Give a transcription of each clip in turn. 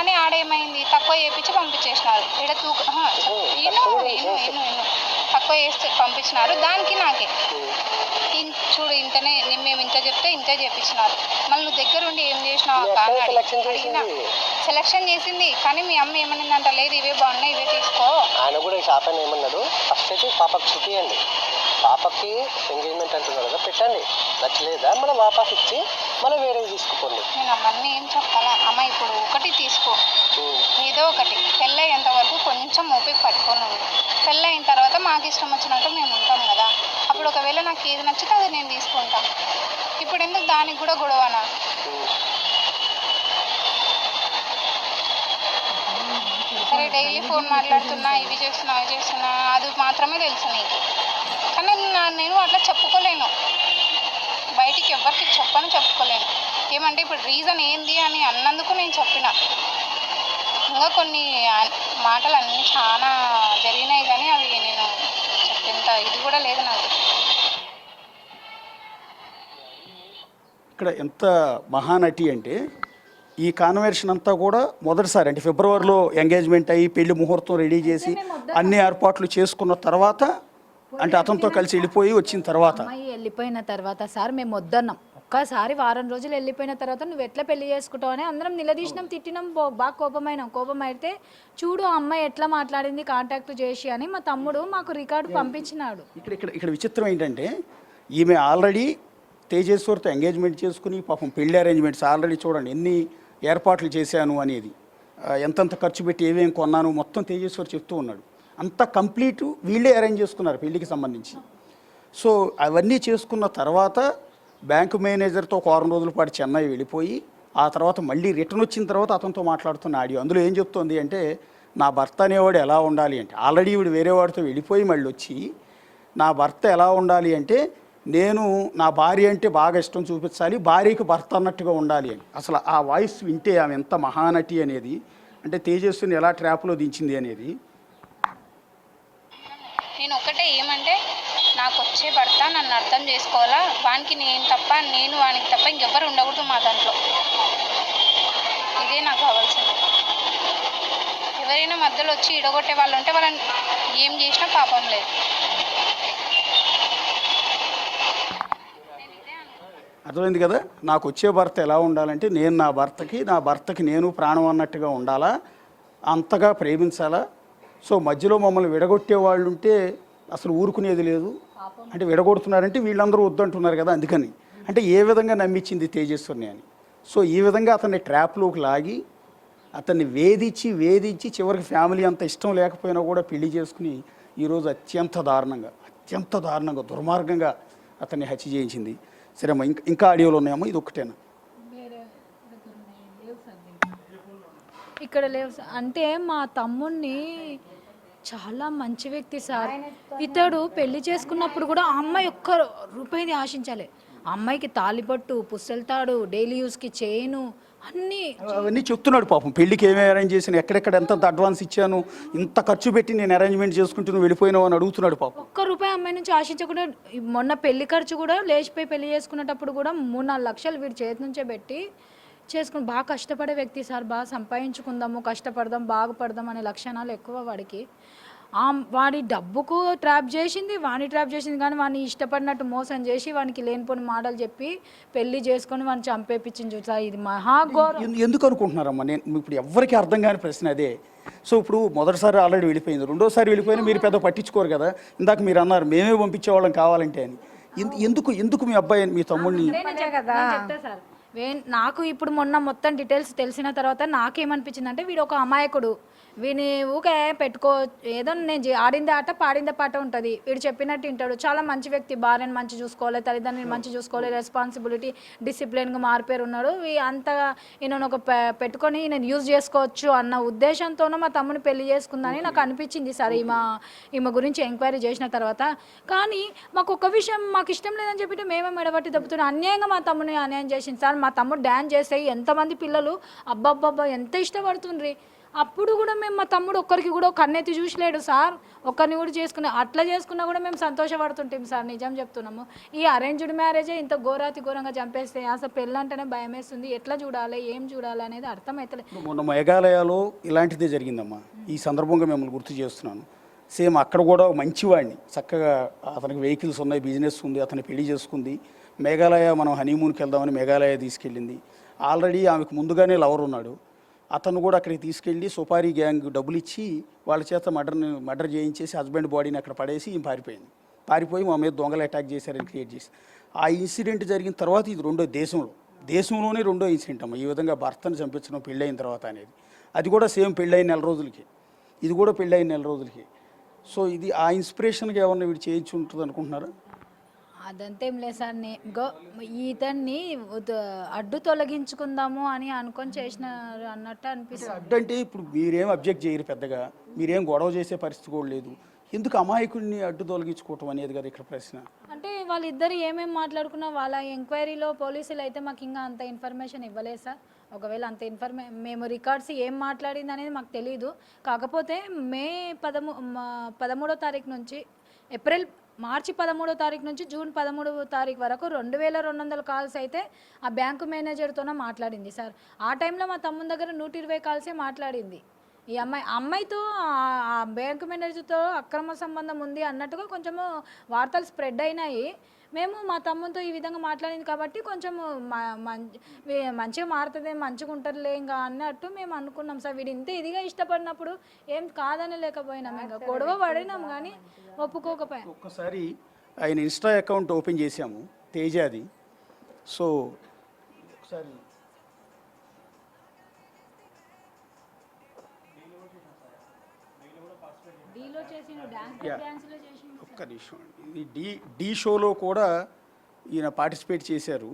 కానీ ఆడేమైంది తక్కువ చేయించి పంపించేసినారు. ఇక్కడ తక్కువ చేస్తే పంపించినారు. దానికి నాకే చూడు ఇంతనే మేము ఇంత చెప్తే ఇంతే చేయించినారు. మళ్ళీ నువ్వు దగ్గరుండి ఏం చేసినావు అడిగినా సెలెక్షన్ చేసింది. కానీ మీ అమ్మ ఏమనిందంట, లేదు ఇవే బాగున్నాయి ఇవే తీసుకో. ఆయన కూడా ఈ షాప్ అని ఏమన్నాడు, ఫస్ట్ అయితే పాపకు చూపియండి, పాపకి ఎంగేజ్మెంట్ అంటున్నారు కదా పెట్టండి, నచ్చలేదా మనం వాపస్ ఇచ్చి మనం వేరేవి తీసుకుపోండి. నేను అవన్నీ ఏం చెప్పాలా అమ్మ, ఇప్పుడు ఒకటి తీసుకో ఏదో ఒకటి. పెళ్ళయ్యేంత వరకు కొంచెం ఓపిక పట్టుకొని ఉంది. పెళ్ళయిన తర్వాత మాకు ఇష్టం వచ్చినట్టు మేము ఉంటాం కదా, అప్పుడు ఒకవేళ నాకు ఏది నచ్చితే అది నేను తీసుకుంటాను. ఇప్పుడు ఎందుకు దానికి కూడా గొడవనా? సరే డైలీ ఫోన్ మాట్లాడుతున్నా, ఇవి చేస్తున్నా అవి చేస్తున్నా, అది మాత్రమే తెలుసు నీకు. కానీ నేను అట్లా చెప్పుకోలేను, బయటికి ఎవరికి చెప్పుకోలేను. ఏమంటే ఇప్పుడు రీజన్ ఏంది అని అన్నందుకు నేను చెప్పిన. ఇంకా కొన్ని మాటలు అన్నీ చాలా జరిగినాయి కానీ అవి నేను చెప్పేంత ఇది కూడా లేదు నాకు. ఇక్కడ ఎంత మహానటి అంటే ఈ కాన్వర్షన్ అంతా కూడా మొదటిసారి అంటే ఫిబ్రవరిలో ఎంగేజ్మెంట్ అయ్యి పెళ్లి ముహూర్తం రెడీ చేసి అన్ని ఏర్పాట్లు చేసుకున్న తర్వాత, అంటే అతనితో కలిసి వెళ్ళిపోయి వచ్చిన తర్వాత, అమ్మాయి వెళ్ళిపోయిన తర్వాత సార్ మేము వద్దన్నాం. ఒక్కసారి వారం రోజులు వెళ్ళిపోయిన తర్వాత నువ్వు ఎట్లా పెళ్లి చేసుకుంటావు అని అందరం నిలదీసినాం, తిట్టినాం, బాగా కోపం అయితే చూడు ఆ అమ్మాయి ఎట్లా మాట్లాడింది కాంటాక్ట్ చేసి అని మా తమ్ముడు మాకు రికార్డు పంపించినాడు. ఇక్కడ విచిత్రం ఏంటంటే ఈమె ఆల్రెడీ తేజేశ్వర్తో ఎంగేజ్మెంట్ చేసుకుని పాపం పెళ్లి అరేంజ్మెంట్స్ ఆల్రెడీ చూడండి ఎన్ని ఏర్పాట్లు చేశాను అనేది, ఎంతంత ఖర్చు పెట్టి ఏమేమి కొన్నాను మొత్తం తేజేశ్వర్ చెప్తూ ఉన్నాడు. అంతా కంప్లీట్ వీళ్ళే అరేంజ్ చేసుకున్నారు పెళ్లికి సంబంధించి. సో అవన్నీ చేసుకున్న తర్వాత బ్యాంకు మేనేజర్తో ఒక వారం రోజుల పాటు చెన్నై వెళ్ళిపోయి ఆ తర్వాత మళ్ళీ రిటర్న్ వచ్చిన తర్వాత అతనితో మాట్లాడుతున్న ఆడియో. అందులో ఏం చెప్తోంది అంటే, నా భర్త అనేవాడు ఎలా ఉండాలి అంటే, ఆల్రెడీ వీడు వేరే వాడితో వెళ్ళిపోయి మళ్ళీ వచ్చి నా భర్త ఎలా ఉండాలి అంటే, నేను నా భార్య అంటే బాగా ఇష్టం చూపించాలి, భార్యకు భర్త అన్నట్టుగా ఉండాలి అని. అసలు ఆ వాయిస్ వింటే ఆమె ఎంత మహానటి అనేది, అంటే తేజస్విని ఎలా ట్రాప్లో దించింది అనేది. నేను ఒకటే ఏమంటే, నాకు వచ్చే భర్త నన్ను అర్థం చేసుకోవాలా, వానికి నేను తప్ప నేను వానికి తప్ప ఇంకెవ్వరు ఉండకూడదు మా దాంట్లో. ఇదే నాకు కావాల్సింది. ఎవరైనా మధ్యలో వచ్చి ఇడగొట్టే వాళ్ళు ఉంటే వాళ్ళని ఏం చేసినా పాపం లేదు. అర్థమైంది కదా, నాకు వచ్చే భర్త ఎలా ఉండాలంటే నేను నా భర్తకి నేను ప్రాణం అన్నట్టుగా ఉండాలా, అంతగా ప్రేమించాలా. సో మధ్యలో మమ్మల్ని విడగొట్టే వాళ్ళు ఉంటే అసలు ఊరుకునేది లేదు. అంటే విడగొడుతున్నారంటే వీళ్ళందరూ వద్దంటున్నారు కదా, అందుకని అంటే ఏ విధంగా నమ్మించింది తేజస్వర్ని అని. సో ఈ విధంగా అతన్ని ట్రాప్లోకి లాగి అతన్ని వేధించి చివరికి ఫ్యామిలీ అంత ఇష్టం లేకపోయినా కూడా పెళ్లి చేసుకుని ఈరోజు అత్యంత దారుణంగా దుర్మార్గంగా అతన్ని హత్య చేయించింది. సరే అమ్మా, ఇంకా ఆడియోలు ఉన్నాయమ్మా, ఇది ఒక్కటేనా? ఇక్కడ లేవు సార్. అంటే మా తమ్ముడిని చాలా మంచి వ్యక్తి సార్. ఇతడు పెళ్లి చేసుకున్నప్పుడు కూడా ఆ అమ్మాయి ఒక్క రూపాయిది ఆశించాలి. ఆ అమ్మాయికి తాలిపట్టు, పుస్తెళ్తాడు, డైలీ యూస్కి చైను అవన్నీ చెప్తున్నాడు. పాపం పెళ్లికి ఏమేమి అరేంజ్ చేశాను, ఎక్కడెక్కడ ఎంత అడ్వాన్స్ ఇచ్చాను, ఇంత ఖర్చు పెట్టి నేను అరేంజ్మెంట్ చేసుకుంటూ నువ్వు వెళ్ళిపోయినావు అని అడుగుతున్నాడు పాపం. ఒక్క రూపాయి అమ్మాయి నుంచి ఆశించకుండా మొన్న పెళ్లి ఖర్చు కూడా లేచిపోయి పెళ్లి చేసుకునేటప్పుడు కూడా 3-4 లక్షలు వీడి చేతి నుంచే పెట్టి చేసుకుని బాగా కష్టపడే వ్యక్తి సార్. బాగా సంపాదించుకుందాము, కష్టపడదాం, బాగుపడదాం అనే లక్షణాలు ఎక్కువ వాడికి. వాడి డబ్బుకు ట్రాప్ చేసింది కానీ వాడిని ఇష్టపడినట్టు మోసం చేసి వానికి లేనిపోని మాటలు చెప్పి పెళ్లి చేసుకొని వాడిని చంపేపించింది చూసా. ఇది మహాఘోరం. ఎందుకు అనుకుంటున్నారమ్మా? నేను ఇప్పుడు ఎవరికి అర్థం కాని ప్రశ్న అదే. సో ఇప్పుడు మొదటిసారి ఆల్రెడీ వెళ్ళిపోయింది, రెండోసారి వెళ్ళిపోయినా మీరు పెద్ద పట్టించుకోరు కదా. ఇందాక మీరు అన్నారు మేమే పంపించేవాళ్ళం కావాలంటే అని. ఎందుకు మీ అబ్బాయి మీ తమ్ముడిని చెప్తా సార్. నాకు ఇప్పుడు మొన్న మొత్తం డీటెయిల్స్ తెలిసిన తర్వాత నాకేమనిపించింది అంటే, వీడు ఒక అమాయకుడు, వీని ఊకే పెట్టుకో, ఏదో నేను ఆడిందే ఆట పాడిందే పాట ఉంటుంది, వీడు చెప్పినట్టు వింటాడు, చాలా మంచి వ్యక్తి, భార్యను మంచి చూసుకోవాలి, తల్లిదండ్రులు మంచి చూసుకోవాలి, రెస్పాన్సిబిలిటీ డిసిప్లిన్గా మారిపోయి ఉన్నాడు, అంతగా ఈయన ఒక పెట్టుకొని నేను యూజ్ చేసుకోవచ్చు అన్న ఉద్దేశంతోనూ మా తమ్ముని పెళ్లి చేసుకుందని నాకు అనిపించింది సార్ ఈమె గురించి ఎంక్వైరీ చేసిన తర్వాత. కానీ మాకు ఒక విషయం మాకు ఇష్టం లేదని చెప్పి మేమే మెడబట్టి దెబ్బతున్నాం. అన్యాయంగా మా తమ్ముని అన్యాయం చేసింది సార్. మా తమ్ముడు డ్యాన్స్ చేస్తే ఎంతమంది పిల్లలు అబ్బబ్బబ్బా ఎంత ఇష్టపడుతుండ్రి. అప్పుడు కూడా మేము మా తమ్ముడు ఒక్కరికి కూడా ఒక కన్నెత్తి చూసలేడు సార్. ఒక్కరిని కూడా చేసుకున్నా, అట్లా చేసుకున్నా కూడా మేము సంతోషపడుతుంటాం సార్. నిజం చెప్తున్నాము. ఈ అరేంజ్డ్ మ్యారేజే ఇంత ఘోరాతి ఘోరంగా చంపేస్తే అసలు పెళ్ళంటేనే భయం వేస్తుంది. ఎట్లా చూడాలి, ఏం చూడాలి అనేది అర్థమవుతలేదు. మొన్న మేఘాలయలో ఇలాంటిదే జరిగిందమ్మా. ఈ సందర్భంగా మిమ్మల్ని గుర్తు చేస్తున్నాను. సేమ్ అక్కడ కూడా మంచివాడిని, చక్కగా అతనికి వెహికల్స్ ఉన్నాయి, బిజినెస్ ఉంది, అతను పెళ్లి చేసుకుంది. మేఘాలయ మనం హనీమూన్కి వెళ్దామని మేఘాలయ తీసుకెళ్ళింది. ఆల్రెడీ ఆమెకు ముందుగానే లవర్ ఉన్నాడు. అతను కూడా అక్కడికి తీసుకెళ్ళి సుపారీ గ్యాంగ్ డబ్బులు ఇచ్చి వాళ్ళ చేత మర్డర్ చేయించేసి హస్బెండ్ బాడీని అక్కడ పడేసి ఈమె పారిపోయి మా మీద దొంగలు అటాక్ చేశారని క్రియేట్ చేసి ఆ ఇన్సిడెంట్ జరిగిన తర్వాత ఇది రెండో దేశంలోనే రెండో ఇన్సిడెంట్ అమ్మ ఈ విధంగా భర్తను చంపించడం పెళ్ళైన తర్వాత అనేది. అది కూడా సేమ్ పెళ్ళైన నెల రోజులకి, ఇది కూడా పెళ్ళైన నెల రోజులకి. సో ఇది ఆ ఇన్స్పిరేషన్గా ఏమన్నా వీడు చేయించి ఉంటుంది అనుకుంటున్నారా? అదంతేం లేదు సార్. ఇతన్ని అడ్డు తొలగించుకుందాము అని అనుకొని చేసినారు అన్నట్టు అనిపిస్తుంది. అడ్డు అంటే ఇప్పుడు మీరేం అబ్జెక్ట్ చేయరు, పెద్దగా మీరేం గొడవ చేసే పరిస్థితి కూడా లేదు. ఎందుకు అమాయకుడిని అడ్డు తొలగించుకోవటం అనేది కదా ఇక్కడ ప్రశ్న. అంటే వాళ్ళిద్దరు ఏమేమి మాట్లాడుకున్నా వాళ్ళ ఎంక్వైరీలో పోలీసులు అయితే మాకు ఇంకా అంత ఇన్ఫర్మేషన్ ఇవ్వలేదు సార్. ఒకవేళ అంత మేము రికార్డ్స్ ఏం మాట్లాడింది అనేది మాకు తెలియదు. కాకపోతే మే 13వ తారీఖు నుంచి మార్చి 13వ తారీఖు నుంచి జూన్ 13వ తారీఖు వరకు 2200 కాల్స్ అయితే ఆ బ్యాంకు మేనేజర్తోనే మాట్లాడింది సార్. ఆ టైంలో మా తమ్ముని దగ్గర 120 కాల్సే మాట్లాడింది. ఈ అమ్మాయితో ఆ బ్యాంకు మేనేజర్తో అక్రమ సంబంధం ఉంది అన్నట్టుగా కొంచెము వార్తలు స్ప్రెడ్ అయినాయి. మేము మా తమ్ముతో ఈ విధంగా మాట్లాడింది కాబట్టి కొంచెం మంచిగా మారుతుంది, మంచిగా ఉంటారులే ఇంకా అన్నట్టు మేము అనుకున్నాం సార్. వీడు ఇంత ఇదిగా ఇష్టపడినప్పుడు ఏం కాదని లేకపోయినాం, ఇంకా గొడవ పడినాం కానీ ఒప్పుకోకపోయాం. ఒక్కసారి ఆయన ఇన్స్టా అకౌంట్ ఓపెన్ చేసాము, తేజాది. సో ఒకసారి ఒక్క నిమిషం, ఇది డి షోలో కూడా ఈయన పార్టిసిపేట్ చేశారు.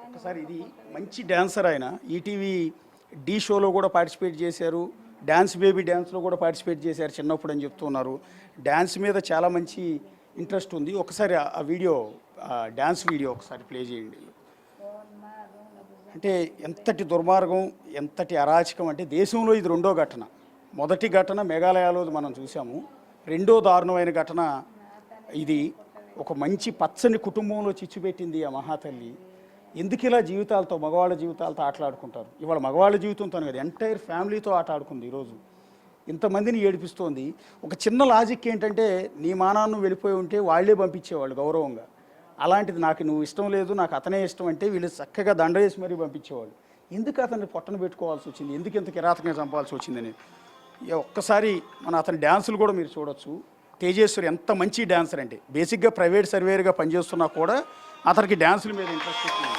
ఒకసారి ఇది మంచి డ్యాన్సర్ ఆయన. ఈటీవీ డి షోలో కూడా పార్టిసిపేట్ చేశారు, డ్యాన్స్ బేబీ డ్యాన్స్లో కూడా పార్టిసిపేట్ చేశారు చిన్నప్పుడు అని చెప్తున్నారు. డ్యాన్స్ మీద చాలా మంచి ఇంట్రెస్ట్ ఉంది. ఒకసారి ఆ వీడియో, డ్యాన్స్ వీడియో ఒకసారి ప్లే చేయండి. అంటే ఎంతటి దుర్మార్గం, ఎంతటి అరాచకం అంటే దేశంలో ఇది రెండో ఘటన. మొదటి ఘటన మేఘాలయలో మనం చూసాము, రెండో దారుణమైన ఘటన ఇది. ఒక మంచి పచ్చని కుటుంబంలో చిచ్చుపెట్టింది ఆ మహాతల్లి. ఎందుకు ఇలా జీవితాలతో, మగవాళ్ళ జీవితాలతో ఆటలాడుకుంటారు? ఇవాళ మగవాళ్ళ జీవితంతో కదా, ఎంటైర్ ఫ్యామిలీతో ఆట ఆడుకుంది ఈరోజు. ఇంతమందిని ఏడిపిస్తోంది. ఒక చిన్న లాజిక్ ఏంటంటే, నీ మానాన్ని వెళ్ళిపోయి ఉంటే వాళ్ళే పంపించేవాళ్ళు గౌరవంగా. అలాంటిది నాకు నువ్వు ఇష్టం లేదు, నాకు అతనే ఇష్టం అంటే వీళ్ళు చక్కగా దండ వేసి మరీ పంపించేవాళ్ళు. ఎందుకు అతన్ని పొట్టను పెట్టుకోవాల్సి వచ్చింది, ఎందుకు ఇంత కిరాతకంగా చంపాల్సి వచ్చిందని. ఒక్కసారి మన అతని డ్యాన్సులు కూడా మీరు చూడొచ్చు. తేజేశ్వరి ఎంత మంచి డ్యాన్సర్ అంటే, బేసిక్గా ప్రైవేట్ సర్వేర్గా పనిచేస్తున్నా కూడా అతనికి డ్యాన్సుల మీద ఇంట్రెస్ట్ వచ్చింది.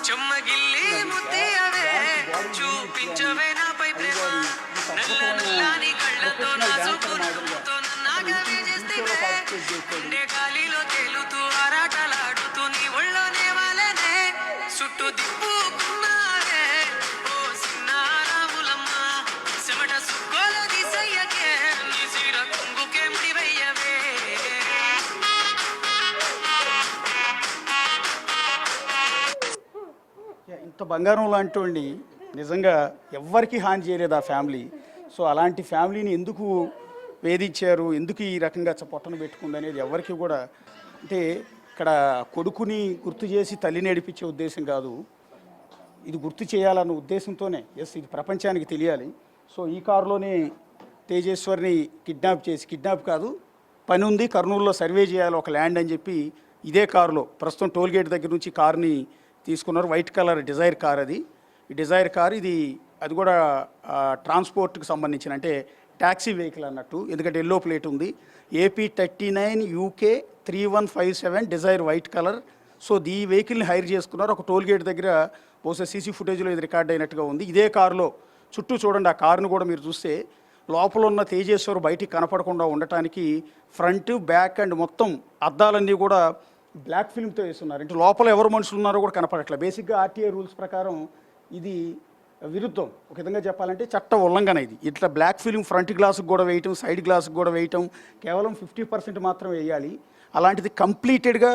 చెమ్మగిల్లి ముద్దయవే చూపించవే నాపై ప్రేమ నల్ల నల్లని కళ్ళతో నా చూపుతో నాగవే చేస్తేవే గుండె గాలిలో తేలుతూ ఆరాటలాడుతూ నీ ఒళ్ళోనే వాలనే చుట్టూ దిప్పుకున్నావే ఓ సిన్నారాములమ్మ చెమట సుక్కోల దిశయ్యకే నీ సిర కుంగుకే ముడివయ్యవే. ఇంత బంగారం లాంటి వాడిని నిజంగా ఎవ్వరికి హాని చేయలేదు ఆ ఫ్యామిలీ. సో అలాంటి ఫ్యామిలీని ఎందుకు వేధించారు, ఎందుకు ఈ రకంగా పొట్టను పెట్టుకుంది అనేది ఎవరికి కూడా, అంటే ఇక్కడ కొడుకుని గుర్తు చేసి తల్లిని ఏడిపించే ఉద్దేశం కాదు, ఇది గుర్తు చేయాలన్న ఉద్దేశంతోనే. ఎస్, ఇది ప్రపంచానికి తెలియాలి. సో ఈ కారులోనే తేజేశ్వరిని కిడ్నాప్ కాదు, పని ఉంది, కర్నూలులో సర్వే చేయాలి ఒక ల్యాండ్ అని చెప్పి ఇదే కారులో ప్రస్తుతం టోల్గేట్ దగ్గర నుంచి కారుని తీసుకున్నారు. వైట్ కలర్ డిజైర్ కార్ అది. ఈ డిజైర్ కార్ అది కూడా ట్రాన్స్పోర్ట్కి సంబంధించిన, అంటే ట్యాక్సీ వెహికల్ అన్నట్టు, ఎందుకంటే ఎల్లో ప్లేట్ ఉంది. AP 39 UK 3157 Dzire white colour. So ఈ వెహికల్ని హైర్ చేసుకున్నారు. ఒక టోల్ గేట్ దగ్గర బహుశా సీసీ ఫుటేజ్లో ఇది రికార్డ్ అయినట్టుగా ఉంది. ఇదే కారులో చుట్టూ చూడండి, ఆ కారును కూడా మీరు చూస్తే లోపల ఉన్న తేజేశ్వర్ బయటికి కనపడకుండా ఉండటానికి ఫ్రంట్ బ్యాక్ అండ్ మొత్తం అద్దాలన్నీ కూడా బ్లాక్ ఫిల్మ్తో వేస్తున్నారు. అంటే లోపల ఎవరు మనుషులు ఉన్నారో కూడా కనపడట్లేదు. బేసిక్గా ఆర్టీఏ రూల్స్ ప్రకారం ఇది విరుద్ధం. ఒక విధంగా చెప్పాలంటే చట్ట ఉల్లంఘన ఇది. ఇట్లా బ్లాక్ ఫిల్మ్ ఫ్రంట్ గ్లాసుకు కూడా వేయటం, సైడ్ గ్లాసుకు కూడా వేయటం, కేవలం 50% మాత్రం వేయాలి. అలాంటిది కంప్లీటెడ్గా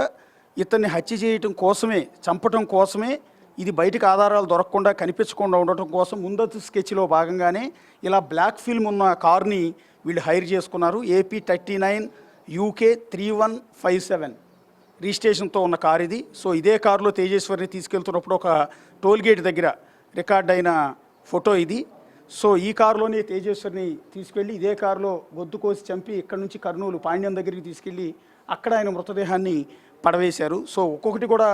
ఇతన్ని హత్య చేయటం కోసమే, చంపటం కోసమే, ఇది బయటకు ఆధారాలు దొరకకుండా కనిపించకుండా ఉండటం కోసం ముందస్తు స్కెచ్లో భాగంగానే ఇలా బ్లాక్ ఫిల్మ్ ఉన్న కార్ని వీళ్ళు హైర్ చేసుకున్నారు. AP 39 UK 3157 రిజిస్ట్రేషన్తో ఉన్న కార్ ఇది. సో ఇదే కారులో తేజేశ్వరిని తీసుకెళ్తున్నప్పుడు ఒక టోల్ గేట్ దగ్గర రికార్డ్ అయిన ఫోటో ఇది. సో ఈ కారులోనే తేజేశ్వరిని తీసుకెళ్ళి ఇదే కారులో గొంతు కోసి చంపి ఇక్కడ నుంచి కర్నూలు పాండ్యం దగ్గరికి తీసుకెళ్ళి అక్కడ ఆయన మృతదేహాన్ని పడవేశారు. సో ఒక్కొక్కటి కూడా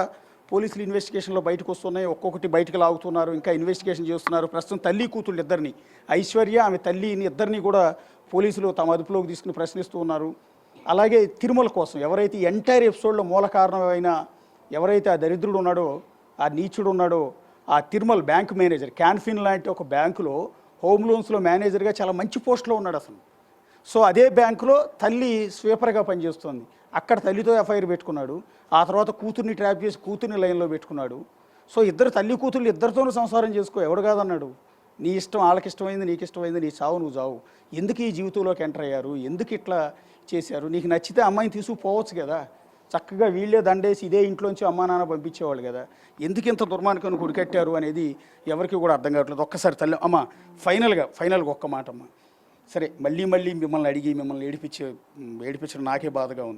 పోలీసులు ఇన్వెస్టిగేషన్లో బయటకు వస్తున్నాయి, ఒక్కొక్కటి బయటకు లాగుతున్నారు, ఇంకా ఇన్వెస్టిగేషన్ చేస్తున్నారు. ప్రస్తుతం తల్లి కూతుళ్ళు ఇద్దరిని, ఐశ్వర్య ఆమె తల్లిని ఇద్దరిని కూడా పోలీసులు తమ అదుపులోకి తీసుకుని ప్రశ్నిస్తూ ఉన్నారు. అలాగే తిరుమల కోసం ఎవరైతే ఎంటైర్ ఎపిసోడ్లో మూల కారణమైన ఎవరైతే ఆ దరిద్రుడు ఉన్నాడో, ఆ నీచుడు ఉన్నాడో, ఆ తిరుమల బ్యాంక్ మేనేజర్, క్యాన్ఫిన్ లాంటి ఒక బ్యాంకులో హోమ్ లోన్స్లో మేనేజర్గా చాలా మంచి పోస్ట్లో ఉన్నాడు అసలు. సో అదే బ్యాంకులో తల్లి స్వీపర్గా పనిచేస్తుంది. అక్కడ తల్లితో ఎఫ్ఐఆర్ పెట్టుకున్నాడు. ఆ తర్వాత కూతుర్ని ట్రాప్ చేసి కూతుర్ని లైన్లో పెట్టుకున్నాడు. సో ఇద్దరు తల్లి కూతుర్లు ఇద్దరితోనూ సంసారం చేసుకో, ఎవడు కాదన్నాడు. నీ ఇష్టం, వాళ్ళకి ఇష్టమైంది, నీకు ఇష్టమైంది, నీ చావు నువ్వు చావు. ఎందుకు ఈ జీవితంలోకి ఎంటర్ అయ్యారు, ఎందుకు ఇట్లా చేశారు? నీకు నచ్చితే అమ్మాయిని తీసుకుపోవచ్చు కదా, చక్కగా వీళ్ళే దండేసి ఇదే ఇంట్లోంచి అమ్మా నాన్న పంపించేవాళ్ళు కదా. ఎందుకు ఇంత దుర్మార్గాన్ని గుడికట్టారు అనేది ఎవరికి కూడా అర్థం కావట్లేదు. ఒక్కసారి తల్లి అమ్మ ఫైనల్గా ఒక్క మాట అమ్మ. సరే, మళ్ళీ మిమ్మల్ని అడిగి మిమ్మల్ని ఏడిపించడం నాకే బాధగా ఉంది.